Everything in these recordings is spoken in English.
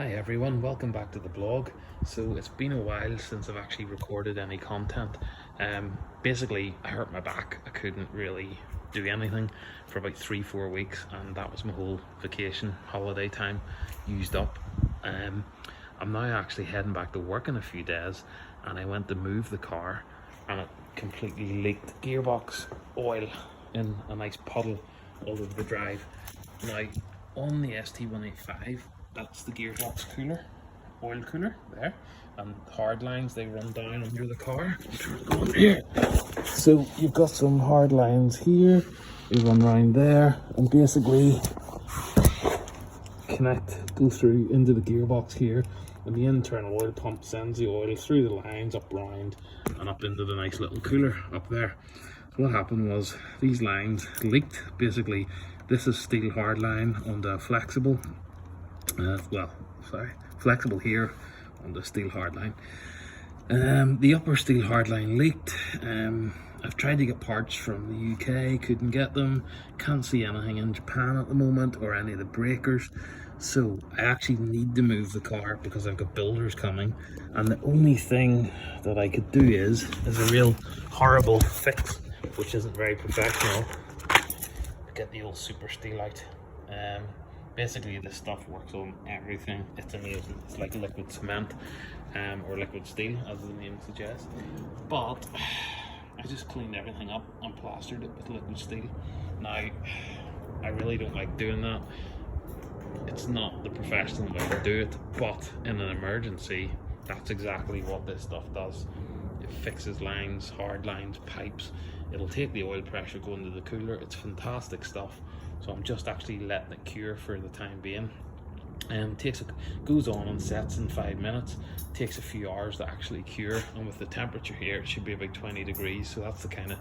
Hi everyone, welcome back to the blog. So it's been a while since I've actually recorded any content. Basically I hurt my back. I couldn't really do anything for about 3-4 weeks, and that was my whole vacation holiday time used up. I'm now actually heading back to work in a few days, and I went to move the car and it completely leaked gearbox oil in a nice puddle all over the drive. Now on the ST185, that's the gearbox cooler, oil cooler there, and hard lines, they run down under the car. So you've got some hard lines here, you run around there, and basically go through into the gearbox here, and the internal oil pump sends the oil through the lines up round and up into the nice little cooler up there. So what happened was these lines leaked. Basically this is steel hard line on the flexible, flexible here on the steel hard line. The upper steel hard line leaked. I've tried to get parts from the UK, couldn't get them. Can't see anything in Japan at the moment, or any of the breakers. So I actually need to move the car because I've got builders coming, and the only thing that I could do is a real horrible fix, which isn't very professional. Get the old super steel out. Basically this stuff works on everything. It's amazing. It's like liquid cement, or liquid steel as the name suggests. But I just cleaned everything up and plastered it with liquid steel. Now I really don't like doing that. It's not the professional way to do it, but in an emergency that's exactly what this stuff does. It fixes lines, hard lines, pipes. It'll take the oil pressure going to the cooler. It's fantastic stuff. So I'm just actually letting it cure for the time being. Goes on and sets in 5 minutes. Takes a few hours to actually cure, and with the temperature here it should be about 20 degrees, so that's the kind of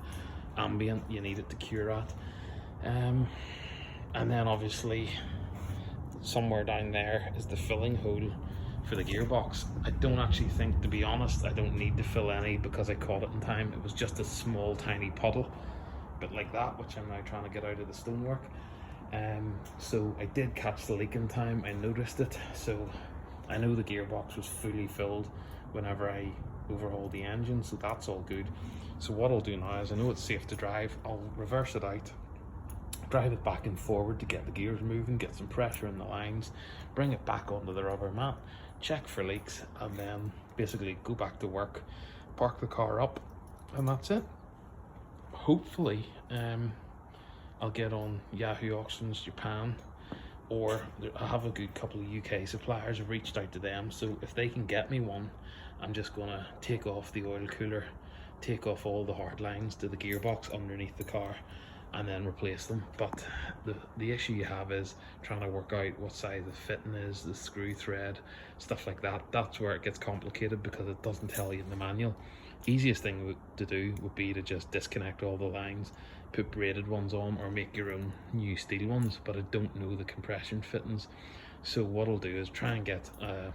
ambient you need it to cure at. And then obviously somewhere down there is the filling hole for the gearbox. I don't actually think, to be honest, I don't need to fill any because I caught it in time. It was just a small tiny puddle, a bit like that, which I'm now trying to get out of the stonework. So I did catch the leak in time. I noticed it, so I know the gearbox was fully filled whenever I overhauled the engine, so that's all good. So what I'll do now is, I know it's safe to drive, I'll reverse it out, drive it back and forward to get the gears moving, get some pressure in the lines, bring it back onto the rubber mat, check for leaks, and then basically go back to work, park the car up, and that's it. Hopefully I'll get on Yahoo Auctions Japan, or I have a good couple of UK suppliers. I've reached out to them, so if they can get me one, I'm just gonna take off the oil cooler, take off all the hard lines to the gearbox underneath the car, and then replace them. But the issue you have is trying to work out what size the fitting is, the screw thread, stuff like that. That's where it gets complicated because it doesn't tell you in the manual. Easiest thing to do would be to just disconnect all the lines, put braided ones on, or make your own new steel ones, but I don't know the compression fittings. So what I'll do is try and get a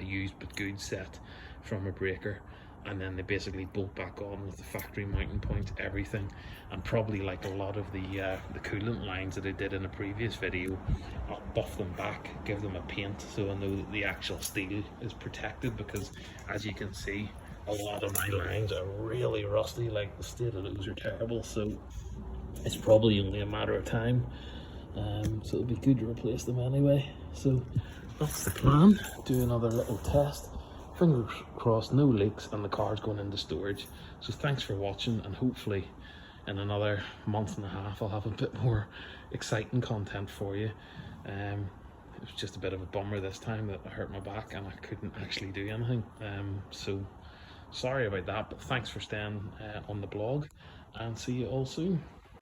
used but good set from a breaker, and then they basically bolt back on with the factory mounting point, everything. And probably, like a lot of the coolant lines that I did in a previous video, I'll buff them back, give them a paint, so I know that the actual steel is protected, because as you can see, a lot of my lines are really rusty. Like, the state of those are terrible, so it's probably only a matter of time. So it'll be good to replace them anyway. So that's the plan. Do another little test. Fingers crossed, no leaks, and the car's going into storage. So thanks for watching, and hopefully in another month and a half I'll have a bit more exciting content for you. It was just a bit of a bummer this time that I hurt my back and I couldn't actually do anything. So sorry about that, but thanks for staying on the blog, and see you all soon.